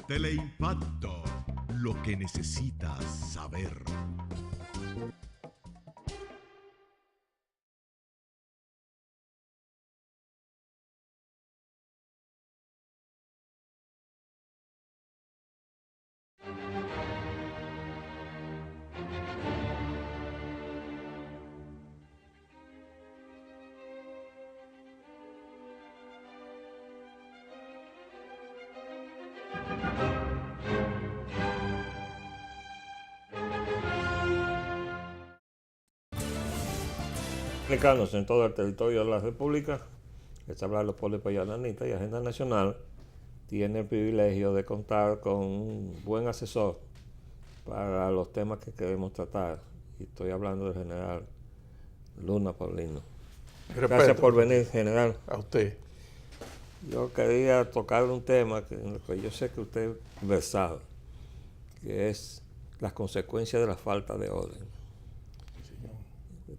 Teleimpacto, lo que necesitas saber. Dominicanos en todo el territorio de la República, les habla los Polipayananitas y Agenda Nacional tiene el privilegio de contar con un buen asesor para los temas que queremos tratar. Y estoy hablando del general Luna Paulino. Gracias por venir, general. A usted. Yo quería tocar un tema en el que yo sé que usted es versado, que es las consecuencias de la falta de orden.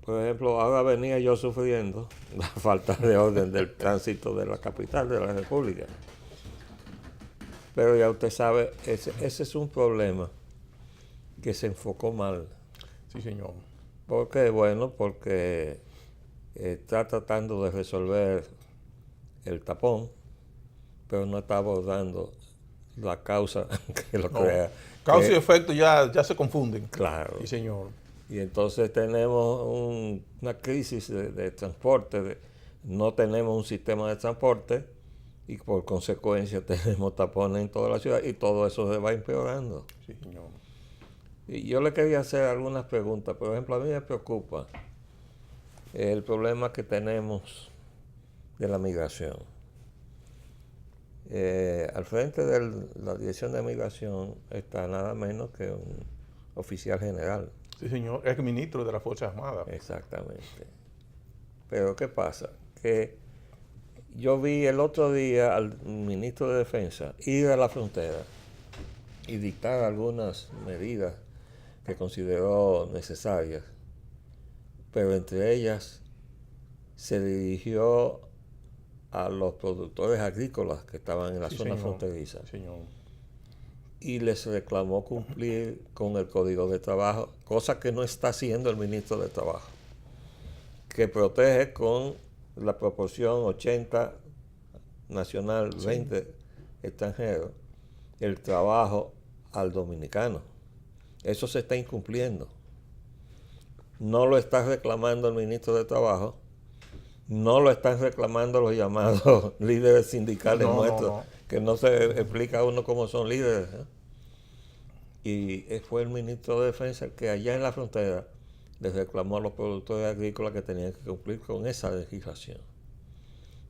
Por ejemplo, ahora venía yo sufriendo la falta de orden del tránsito de la capital de la República. Pero ya usted sabe, ese es un problema que se enfocó mal. Sí, señor. ¿Por qué? Bueno, porque está tratando de resolver el tapón, pero no está abordando la causa que lo crea. Causa y efecto ya se confunden. Claro. Sí, señor. Y entonces tenemos una crisis de transporte, no tenemos un sistema de transporte y por consecuencia tenemos tapones en toda la ciudad y todo eso se va empeorando. Sí, señor. Y yo le quería hacer algunas preguntas. Por ejemplo, a mí me preocupa el problema que tenemos de la migración. Al frente de la Dirección de Migración está nada menos que un oficial general. Sí, señor. Es ministro de las Fuerzas Armadas. Exactamente. Pero ¿qué pasa? Que yo vi el otro día al ministro de Defensa ir a la frontera y dictar algunas medidas que consideró necesarias, pero entre ellas se dirigió a los productores agrícolas que estaban en la zona fronteriza. Sí, señor. Y les reclamó cumplir con el Código de Trabajo, cosa que no está haciendo el ministro de Trabajo, que protege con la proporción 80 nacional, 20 extranjero, el trabajo al dominicano. Eso se está incumpliendo. No lo está reclamando el ministro de Trabajo, no lo están reclamando los llamados líderes sindicales nuestros, que no se explica a uno cómo son líderes. Y fue el ministro de Defensa el que allá en la frontera les reclamó a los productores agrícolas que tenían que cumplir con esa legislación.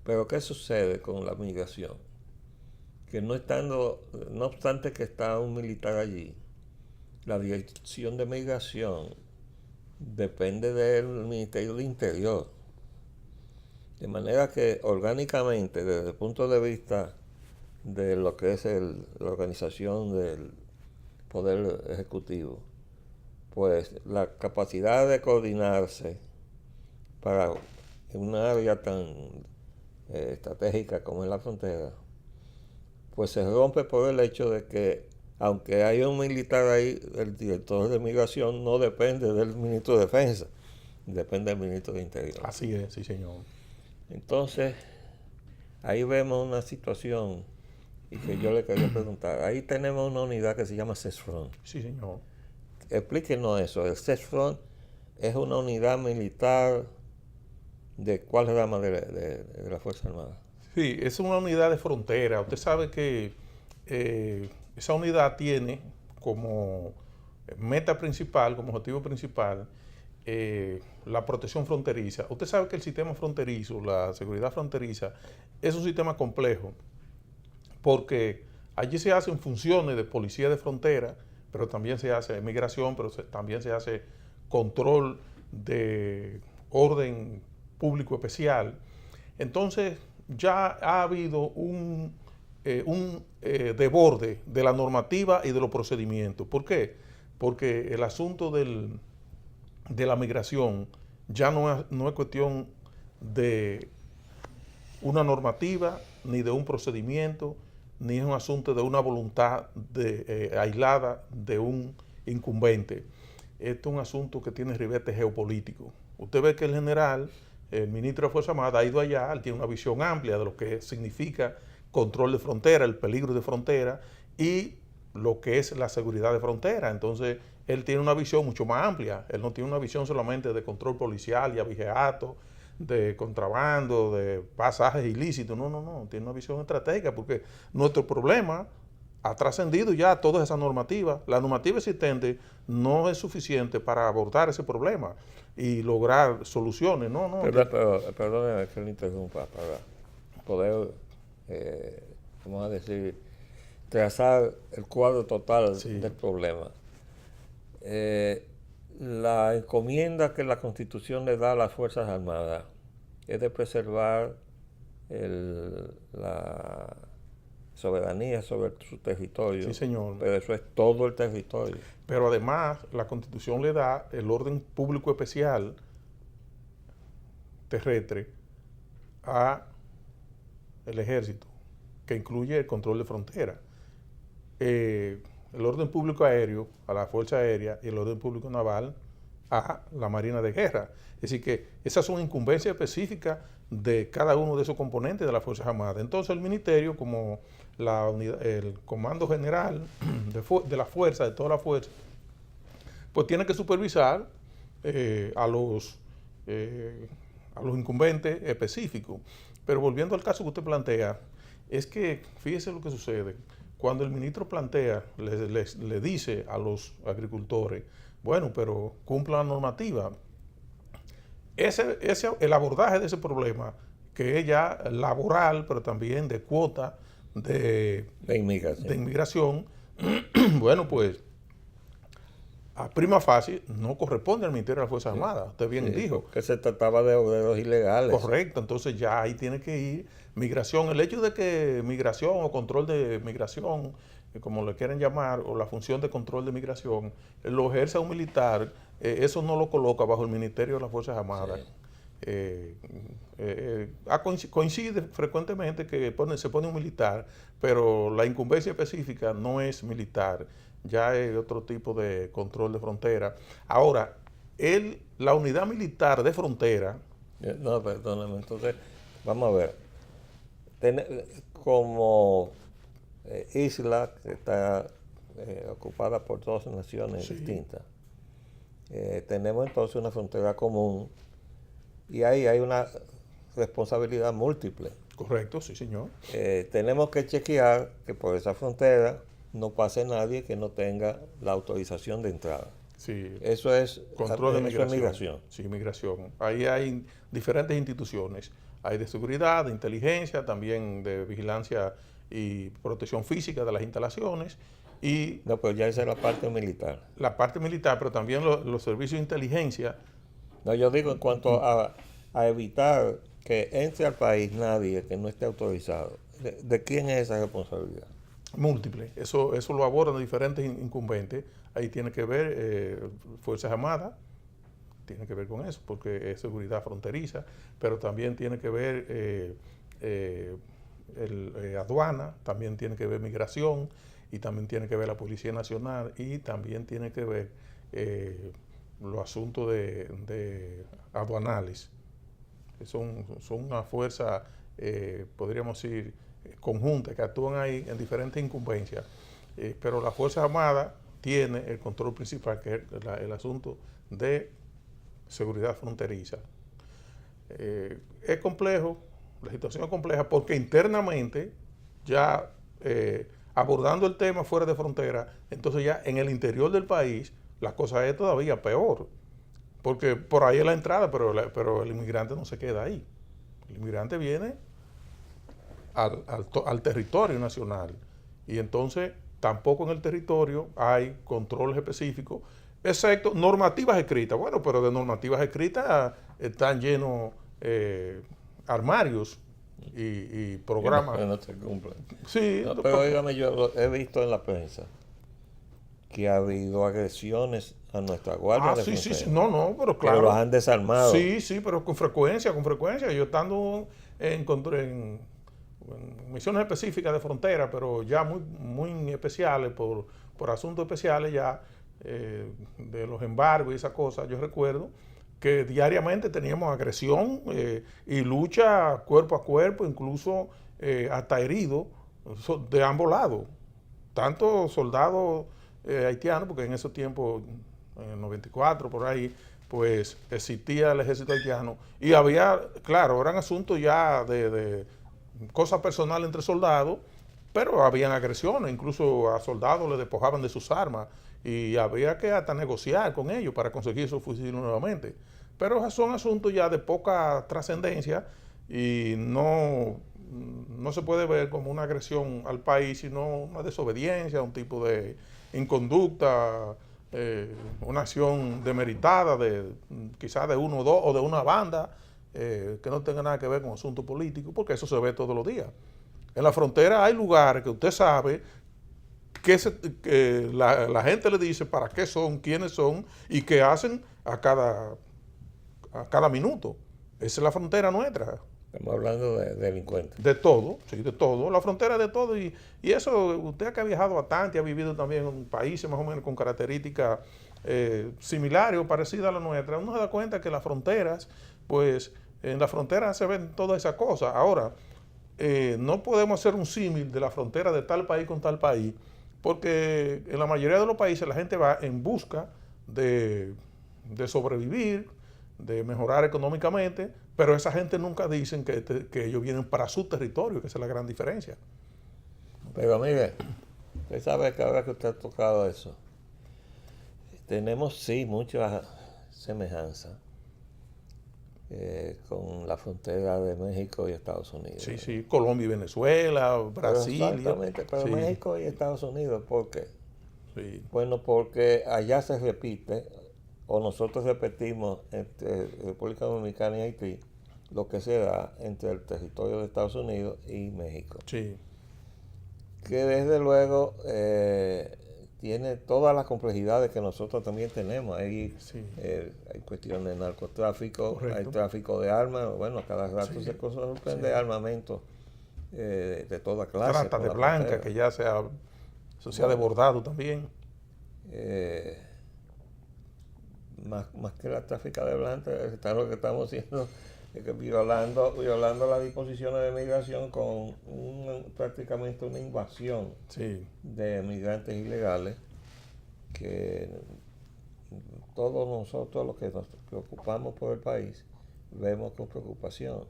Pero ¿qué sucede con la migración? Que no obstante que está un militar allí, la Dirección de Migración depende del Ministerio del Interior. De manera que orgánicamente, desde el punto de vista de lo que es la organización del Poder Ejecutivo, pues la capacidad de coordinarse para una área tan estratégica como es la frontera, pues se rompe por el hecho de que, aunque hay un militar ahí, el director de migración no depende del ministro de Defensa, depende del ministro de Interior. Así es, sí, señor. Entonces, ahí vemos una situación y que yo le quería preguntar. Ahí tenemos una unidad que se llama CESFRON. Sí, señor. Explíquenos eso. El CESFRON es una unidad militar de cuál rama de la Fuerza Armada. Sí, es una unidad de frontera. Usted sabe que esa unidad tiene como meta principal, como objetivo principal, la protección fronteriza. Usted sabe que el sistema fronterizo, la seguridad fronteriza, es un sistema complejo, porque allí se hacen funciones de policía de frontera, pero también se hace migración, pero también se hace control de orden público especial. Entonces ya ha habido un desborde de la normativa y de los procedimientos. ¿Por qué? Porque el asunto de la migración ya no es cuestión de una normativa, ni de un procedimiento, ni es un asunto de una voluntad aislada de un incumbente. Esto es un asunto que tiene ribete geopolítico. Usted ve que el general, el ministro de Fuerzas Armadas, ha ido allá, él tiene una visión amplia de lo que significa control de frontera, el peligro de frontera y lo que es la seguridad de frontera. Entonces, él tiene una visión mucho más amplia. Él no tiene una visión solamente de control policial y abigeato, de contrabando, de pasajes ilícitos. No. Tiene una visión estratégica porque nuestro problema ha trascendido ya todas esas normativas. La normativa existente no es suficiente para abordar ese problema y lograr soluciones. Perdóneme que le interrumpa, para poder, vamos a decir, trazar el cuadro total del problema. La encomienda que la Constitución le da a las Fuerzas Armadas es de preservar la soberanía sobre su territorio. Sí, señor. Pero eso es todo el territorio. Pero además, la Constitución le da el orden público especial terrestre a el ejército, que incluye el control de frontera. El orden público aéreo a la Fuerza Aérea y el orden público naval a la Marina de Guerra. Es decir, que esas son incumbencias específicas de cada uno de esos componentes de las Fuerzas Armadas. Entonces el Ministerio, como el Comando General de la Fuerza, de toda la Fuerza, pues tiene que supervisar a los incumbentes específicos. Pero volviendo al caso que usted plantea, es que fíjese lo que sucede. Cuando el ministro plantea, le dice a los agricultores, bueno, pero cumpla la normativa. El abordaje de ese problema, que es ya laboral, pero también de cuota, de inmigración, bueno, pues a prima facie no corresponde al Ministerio de las Fuerzas Armadas. Usted bien dijo. Que se trataba de obreros ilegales. Correcto, entonces ya ahí tiene que ir migración. El hecho de que migración o control de migración, como le quieren llamar, o la función de control de migración, lo ejerce un militar, eso no lo coloca bajo el Ministerio de las Fuerzas Armadas. Coincide frecuentemente que se pone un militar, pero la incumbencia específica no es militar, ya es otro tipo de control de frontera. Ahora, la unidad militar de frontera... No, perdóname, entonces, vamos a ver. Como isla que está ocupada por dos naciones distintas, tenemos entonces una frontera común y ahí hay una responsabilidad múltiple. Correcto, sí, señor. Tenemos que chequear que por esa frontera no pase nadie que no tenga la autorización de entrada. Sí. Eso es control de migración. Sí, migración. Ahí hay diferentes instituciones. Hay de seguridad, de inteligencia, también de vigilancia y protección física de las instalaciones. Y no, pero ya esa es la parte militar. La parte militar, pero también los servicios de inteligencia. No, yo digo en cuanto a evitar que entre al país nadie que no esté autorizado. ¿De quién es esa responsabilidad? Múltiple. Eso lo abordan diferentes incumbentes. Ahí tiene que ver Fuerzas Armadas, tiene que ver con eso, porque es seguridad fronteriza, pero también tiene que ver aduana, también tiene que ver migración, y también tiene que ver la Policía Nacional, y también tiene que ver los asuntos de aduanales. Son una fuerza, podríamos decir, conjunta, que actúan ahí en diferentes incumbencias, pero la Fuerza Armada tiene el control principal, que es el asunto de seguridad fronteriza. Es complejo, la situación es compleja, porque internamente, ya abordando el tema fuera de frontera, entonces ya en el interior del país, la cosa es todavía peor, porque por ahí es la entrada, pero el inmigrante no se queda ahí. El inmigrante viene al territorio nacional, y entonces tampoco en el territorio hay controles específicos, excepto normativas escritas. Bueno, pero de normativas escritas están llenos armarios y programas. Que no se cumplen. Sí. No, pero dígame, yo he visto en la prensa que ha habido agresiones a nuestra guardia de frontera. Sí. No, pero claro. Pero los han desarmado. Sí, pero con frecuencia. Yo estando misiones específicas de frontera, pero ya muy especiales, por asuntos especiales ya, de los embargos y esas cosas. Yo recuerdo que diariamente teníamos agresión y lucha cuerpo a cuerpo, incluso hasta heridos de ambos lados. Tanto soldados haitianos, porque en esos tiempos, en el 94, por ahí, pues existía el ejército haitiano. Y había, claro, eran asuntos ya de cosas personales entre soldados, pero habían agresiones, incluso a soldados les despojaban de sus armas y había que hasta negociar con ellos para conseguir esos fusiles nuevamente. Pero son asuntos ya de poca trascendencia y no se puede ver como una agresión al país, sino una desobediencia, un tipo de inconducta, una acción demeritada quizás de uno o dos o de una banda que no tenga nada que ver con asuntos políticos, porque eso se ve todos los días. En la frontera hay lugares que usted sabe que la gente le dice para qué son, quiénes son y qué hacen a cada minuto. Esa es la frontera nuestra. Estamos hablando de delincuentes. De todo, sí, de todo. La frontera es de todo. Y eso, usted que ha viajado bastante, ha vivido también en países más o menos con características similares o parecidas a la nuestra, uno se da cuenta que las fronteras, pues en las fronteras se ven todas esas cosas. Ahora, no podemos hacer un símil de la frontera de tal país con tal país, porque en la mayoría de los países la gente va en busca de sobrevivir, de mejorar económicamente, pero esa gente nunca dicen que ellos vienen para su territorio, que esa es la gran diferencia. Pero mire, usted sabe que ahora que usted ha tocado eso, tenemos sí mucha semejanza con la frontera de México y Estados Unidos. Sí, sí, Colombia y Venezuela, Brasil. Exactamente, pero sí. México y Estados Unidos, ¿por qué? Sí. Bueno, porque allá se repite, o nosotros repetimos entre República Dominicana y Haití, lo que se da entre el territorio de Estados Unidos y México. Sí. Que desde luego tiene todas las complejidades que nosotros también tenemos. Hay cuestiones de narcotráfico, Correcto. hay tráfico de armas, bueno, cada rato Sí. se sorprende armamento de toda clase. Trata de blanca, que ya se ha desbordado también. Más que la tráfica de blanca, está lo que estamos haciendo, violando las disposiciones de migración con prácticamente una invasión de migrantes ilegales, que todos nosotros los que nos preocupamos por el país vemos con preocupación,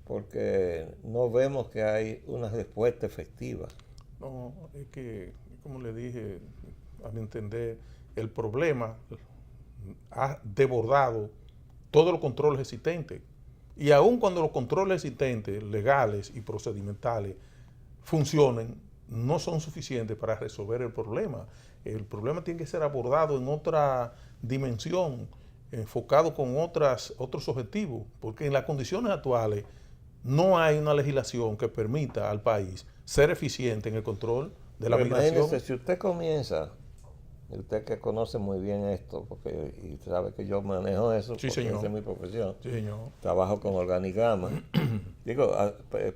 porque no vemos que hay una respuesta efectiva. No, es que, como le dije, a mi entender, el problema ha desbordado todos los controles existentes. Y aun cuando los controles existentes, legales y procedimentales, funcionen, no son suficientes para resolver el problema. El problema tiene que ser abordado en otra dimensión, enfocado con otros objetivos, porque en las condiciones actuales no hay una legislación que permita al país ser eficiente en el control de la migración. Imagínese, si usted comienza, usted que conoce muy bien esto, porque y sabe que yo manejo eso, Sí, porque señor. esa es mi profesión. Sí, señor. Trabajo con organigramas. Digo,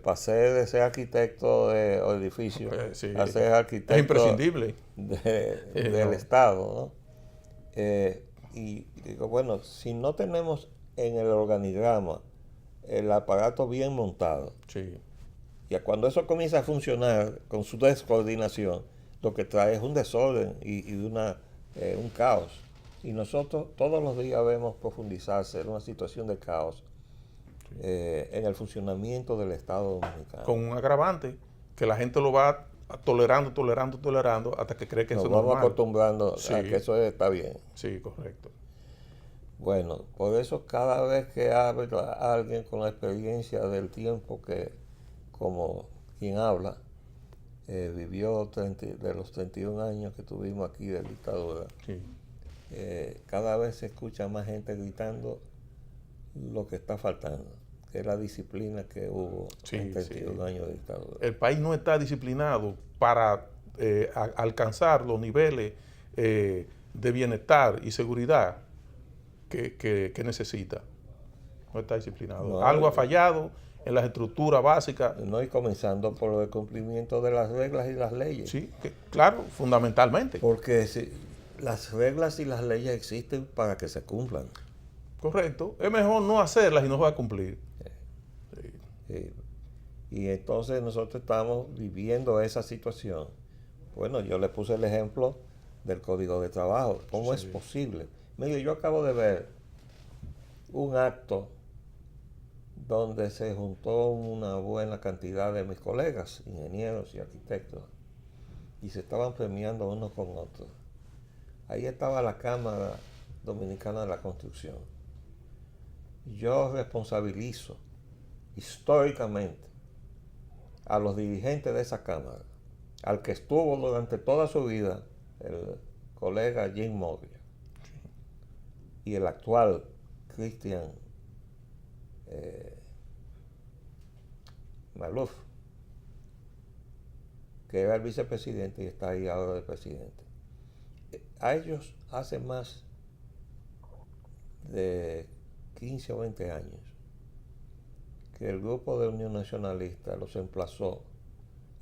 pasé de ser arquitecto de edificio Sí. a ser arquitecto Es imprescindible. del Estado, ¿no? Y digo, bueno, si no tenemos en el organigrama el aparato bien montado, Sí. y cuando eso comienza a funcionar con su descoordinación, lo que trae es un desorden y un caos. Y nosotros todos los días vemos profundizarse en una situación de caos en el funcionamiento del Estado dominicano. Con un agravante, que la gente lo va tolerando hasta que cree que Nos eso es vamos normal. acostumbrando a que eso está bien. Sí, correcto. Bueno, por eso cada vez que habla alguien con la experiencia del tiempo que, como quien habla, vivió de los 31 años que tuvimos aquí de dictadura, Sí. cada vez se escucha más gente gritando lo que está faltando, que es la disciplina que hubo en 31 años de dictadura. El país no está disciplinado para alcanzar los niveles de bienestar y seguridad que necesita. No está disciplinado. No, Algo ha fallado en las estructuras básicas. No, y comenzando por el cumplimiento de las reglas y las leyes. Sí, claro, fundamentalmente. Porque si las reglas y las leyes existen para que se cumplan. Correcto. Es mejor no hacerlas y no va a cumplir. Sí. Y entonces nosotros estamos viviendo esa situación. Bueno, yo le puse el ejemplo del Código de Trabajo. ¿Cómo es posible? Mire, yo acabo de ver un acto donde se juntó una buena cantidad de mis colegas, ingenieros y arquitectos, y se estaban premiando unos con otros. Ahí estaba la Cámara Dominicana de la Construcción. Yo responsabilizo históricamente a los dirigentes de esa Cámara, al que estuvo durante toda su vida, el colega Jim Moglia, y el actual Cristian Maluf, que era el vicepresidente y está ahí ahora de presidente. A ellos hace más de 15 o 20 años que el grupo de Unión Nacionalista los emplazó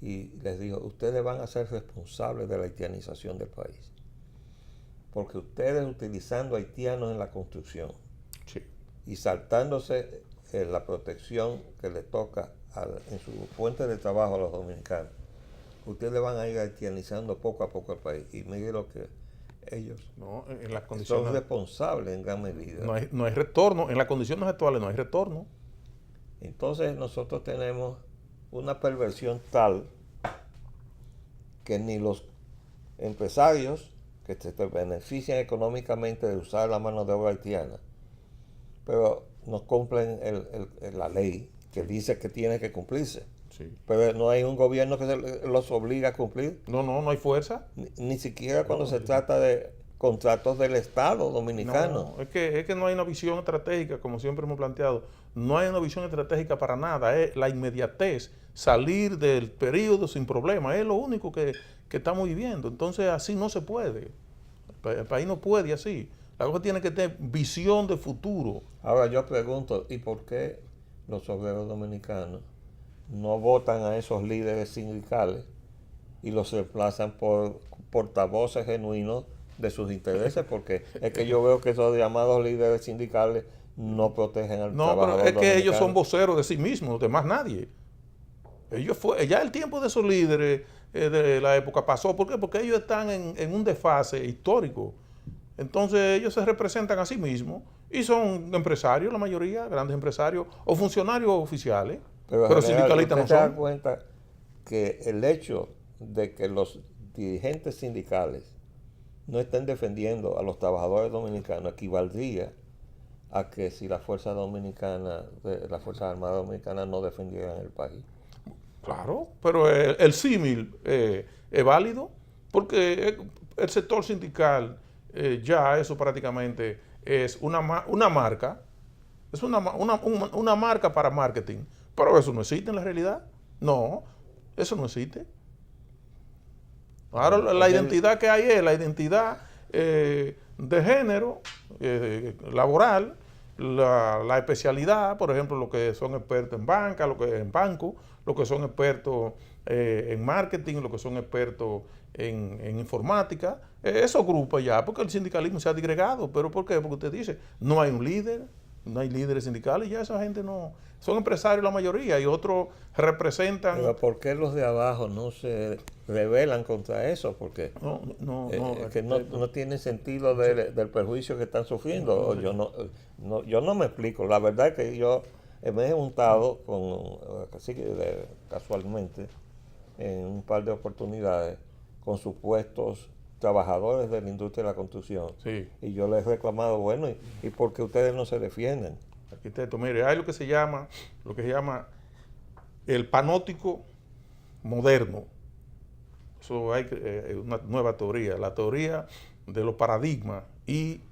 y les dijo: ustedes van a ser responsables de la haitianización del país, porque ustedes, utilizando haitianos en la construcción, Sí. y saltándose la protección que le toca en su fuente de trabajo a los dominicanos, ustedes van a ir haitianizando poco a poco el país. Y mire lo que ellos No, en las condiciones son responsables en gran medida. no hay retorno, en las condiciones actuales no hay retorno. Entonces nosotros tenemos una perversión tal que ni los empresarios que se benefician económicamente de usar la mano de obra haitiana, pero no cumplen la ley que dice que tiene que cumplirse. Sí. Pero no hay un gobierno que los obliga a cumplir, No hay fuerza. ni siquiera cuando se trata de contratos del Estado dominicano. No, es que no hay una visión estratégica, como siempre hemos planteado. No hay una visión estratégica para nada. Es la inmediatez, salir del periodo sin problema. Es lo único que estamos viviendo. Entonces así no se puede. El país no puede así. La cosa tiene que tener visión de futuro. Ahora yo pregunto, ¿y por qué los obreros dominicanos no votan a esos líderes sindicales y los reemplazan por portavoces genuinos de sus intereses? Porque es que yo veo que esos llamados líderes sindicales no protegen al trabajador pero es que dominicano. ellos son voceros de sí mismos, de más nadie. Ya el tiempo de esos líderes de la época pasó. ¿Por qué? Porque ellos están en un desfase histórico. Entonces ellos se representan a sí mismos y son empresarios, la mayoría, grandes empresarios o funcionarios oficiales, pero sindicalistas no ¿usted se da son. cuenta que el hecho de que los dirigentes sindicales no estén defendiendo a los trabajadores dominicanos equivaldría a que si la Fuerza Dominicana, las Fuerzas Armadas Dominicanas no defendieran el país? Claro, pero el símil es válido porque el sector sindical ya eso prácticamente es una marca, es una marca para marketing, pero eso no existe en la realidad. No, eso no existe. Ahora la identidad que hay es la identidad de género, laboral, la especialidad, por ejemplo, los que son expertos en banca, los que en banco, los que son expertos en marketing, los que son expertos en informática, esos grupos ya, porque el sindicalismo se ha disgregado. ¿Pero por qué? Porque usted dice, no hay un líder, no hay líderes sindicales, ya esa gente no, son empresarios la mayoría y otros representan... Pero ¿por qué los de abajo no se rebelan contra eso? Porque no tiene sentido del perjuicio que están sufriendo. Yo no me explico. La verdad es que yo me he juntado así casualmente en un par de oportunidades con supuestos trabajadores de la industria de la construcción. Sí. Y yo les he reclamado, bueno, ¿y por qué ustedes no se defienden? Arquitecto, mire, hay lo que se llama el panóptico moderno. Eso hay una nueva teoría, la teoría de los paradigmas y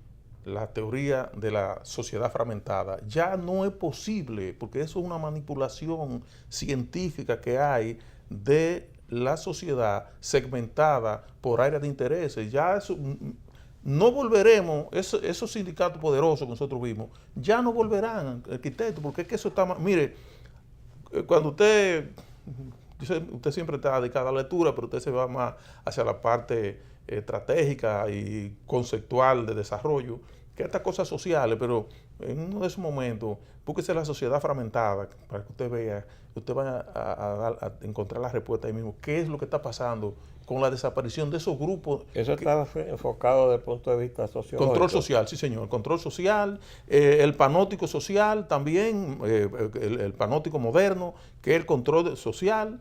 la teoría de la sociedad fragmentada. Ya no es posible, porque eso es una manipulación científica que hay de la sociedad segmentada por áreas de intereses. Ya eso, no volveremos, esos sindicatos poderosos que nosotros vimos, ya no volverán, arquitectos, porque es que eso está... Mire, cuando usted siempre está dedicado a la lectura, pero usted se va más hacia la parte estratégica y conceptual de desarrollo, que estas cosas sociales, pero en uno de esos momentos, búsquese la sociedad fragmentada para que usted vea, usted va a encontrar la respuesta ahí mismo. ¿Qué es lo que está pasando con la desaparición de esos grupos? Eso está enfocado desde el punto de vista sociológico. Control social, sí señor, control social, el panóptico social también, el panóptico moderno, que es el control social,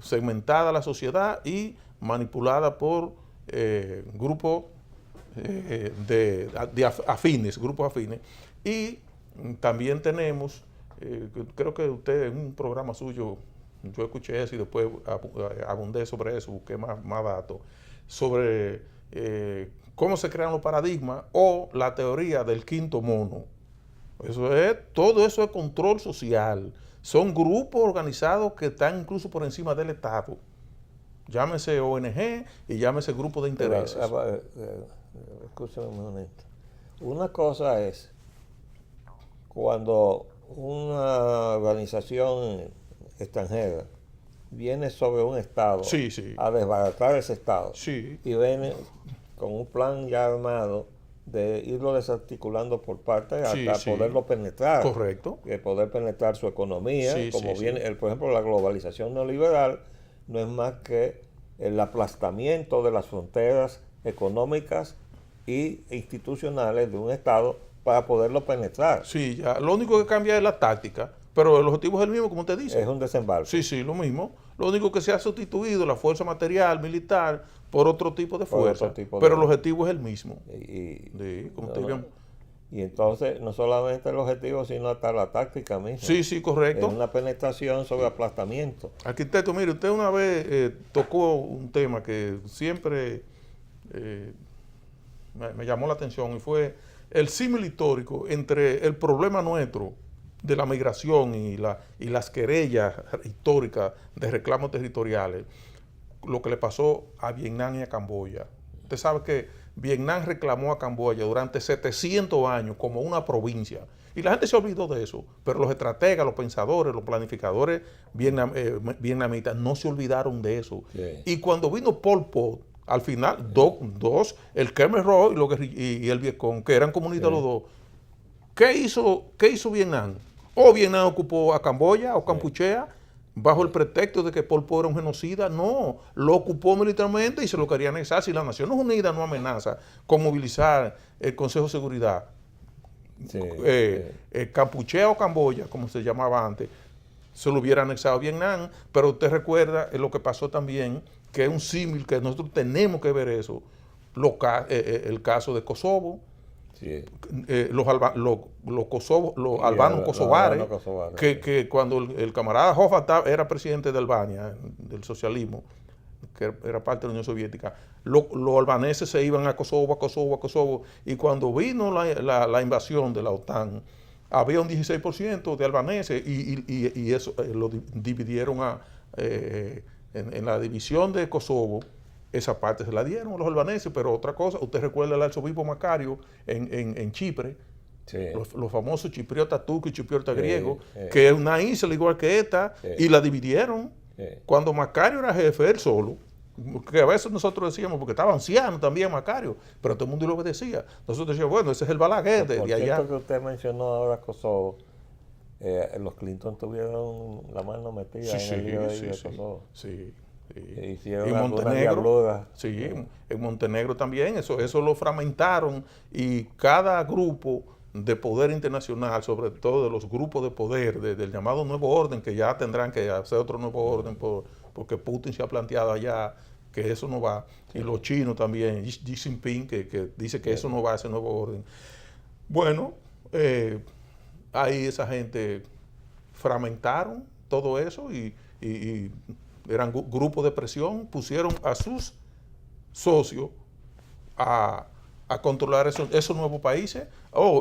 segmentada la sociedad y manipulada por grupos afines, grupos afines. Y también tenemos, creo que usted en un programa suyo, yo escuché eso y después abundé sobre eso, busqué más datos, sobre cómo se crean los paradigmas o la teoría del quinto mono. Todo eso es control social. Son grupos organizados que están incluso por encima del Estado. Llámese ONG y llámese grupo de intereses. Escúchame un momento. Una cosa es cuando una organización extranjera viene sobre un Estado a desbaratar ese Estado y viene con un plan ya armado de irlo desarticulando por partes hasta poderlo penetrar. Correcto. Poder penetrar su economía, viene, por ejemplo, la globalización neoliberal no es más que el aplastamiento de las fronteras económicas e institucionales de un Estado para poderlo penetrar. Sí, ya. Lo único que cambia es la táctica, pero el objetivo es el mismo, como usted dice. Es un desembarco. Sí, lo mismo. Lo único que se ha sustituido la fuerza material, militar, por otro tipo de fuerza, pero el objetivo es el mismo. Y entonces, no solamente el objetivo, sino hasta la táctica misma. Sí, correcto. Es una penetración sobre aplastamiento. Arquitecto, mire, usted una vez tocó un tema que siempre me llamó la atención y fue el símil histórico entre el problema nuestro de la migración y las querellas históricas de reclamos territoriales, lo que le pasó a Vietnam y a Camboya. Usted sabe que Vietnam reclamó a Camboya durante 700 años como una provincia. Y la gente se olvidó de eso. Pero los estrategas, los pensadores, los planificadores vietnamitas no se olvidaron de eso. Y cuando vino Pol Pot, al final, el Khmer Rouge y el Vietcong, que eran comunistas los dos, ¿qué hizo Vietnam? O Vietnam ocupó a Camboya o Kampuchea bajo el pretexto de que Pol Pot era un genocida. No, lo ocupó militarmente y se lo quería anexar. Si las Naciones Unidas no amenaza con movilizar el Consejo de Seguridad, Kampuchea o Camboya, como se llamaba antes, se lo hubiera anexado a Vietnam. Pero usted recuerda lo que pasó también, que es un símil que nosotros tenemos que ver eso, el caso de Kosovo. Los albanos kosovares, que cuando el camarada Hoffa era presidente de Albania, del socialismo, que era parte de la Unión Soviética, los albaneses se iban a Kosovo, y cuando vino la invasión de la OTAN, había un 16% de albaneses, y eso lo dividieron en la división de Kosovo. Esa parte se la dieron a los albaneses, pero otra cosa, usted recuerda al arzobispo Macario en Chipre, los famosos chipriotas turcos y chipriotas griegos, que es una isla igual que esta, y la dividieron. Cuando Macario era jefe, él solo, que a veces nosotros decíamos, porque estaba anciano también Macario, pero todo el mundo lo obedecía. Nosotros decíamos, bueno, ese es el Balaguer de allá. Por cierto que usted mencionó ahora Kosovo, los Clinton tuvieron la mano metida en el lío de Kosovo. Y Montenegro, en Montenegro también, eso lo fragmentaron, y cada grupo de poder internacional, sobre todo de los grupos de poder del llamado nuevo orden, que ya tendrán que hacer otro nuevo orden porque Putin se ha planteado allá que eso no va, y los chinos también, Xi Jinping, que dice que eso no va a ese nuevo orden. Bueno, ahí esa gente fragmentaron todo eso y eran grupos de presión, pusieron a sus socios a controlar esos nuevos países.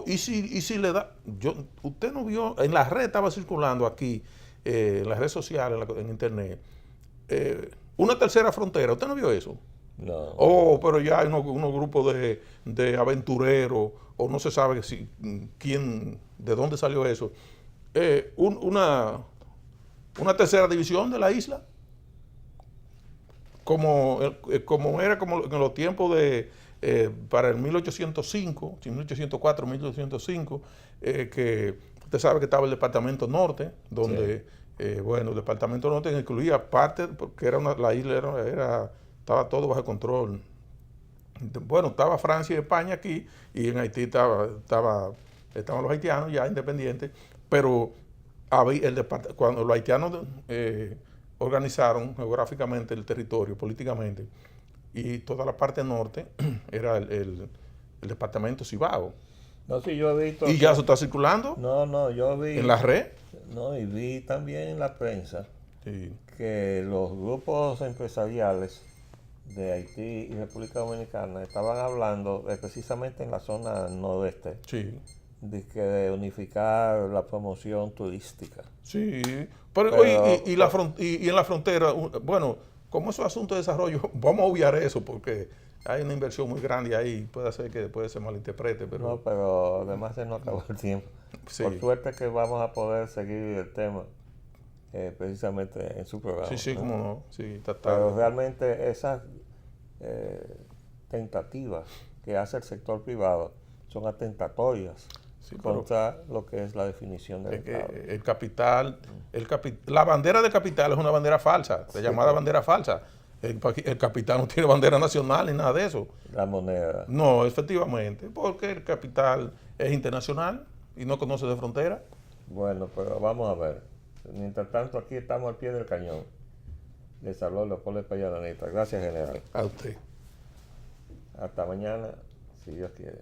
Y si le da, usted no vio, en la red estaba circulando aquí, en las redes sociales, en internet, una tercera frontera. ¿Usted no vio eso? No. Pero ya hay unos grupos de aventureros, o no se sabe quién, de dónde salió eso. una tercera división de la isla, como era como en los tiempos de para el 1805, 1804, 1805, que usted sabe que estaba el Departamento Norte, donde, bueno, el Departamento Norte incluía parte, porque la isla estaba todo bajo control. Bueno, estaba Francia y España aquí, y en Haití estaban los haitianos ya independientes, pero cuando los haitianos organizaron geográficamente el territorio, políticamente, y toda la parte norte era el departamento Cibao. No, sí, yo he visto. ¿Y ya eso está circulando? No, yo vi. ¿En la red? No, y vi también en la prensa Sí. que los grupos empresariales de Haití y República Dominicana estaban hablando precisamente en la zona noroeste Sí. de unificar la promoción turística. Sí. Pero oye, y en la frontera, bueno, como eso es asunto de desarrollo, vamos a obviar eso porque hay una inversión muy grande ahí, puede ser que después se malinterprete, pero... No, pero además se nos acabó el tiempo. Sí. Por suerte que vamos a poder seguir el tema precisamente en su programa. Sí, sí, ¿no? cómo no. Sí, está Pero realmente esas tentativas que hace el sector privado son atentatorias contra lo que es la definición del Estado. El capital, la bandera de capital es una bandera falsa, llamada bandera falsa. El capital no tiene bandera nacional ni nada de eso. La moneda. No, efectivamente, porque el capital es internacional y no conoce de frontera. Bueno, pero vamos a ver. Mientras tanto, aquí estamos al pie del cañón. Les habló Leopoldo Espaillat Danita. Gracias, general. A usted. Hasta mañana, si Dios quiere.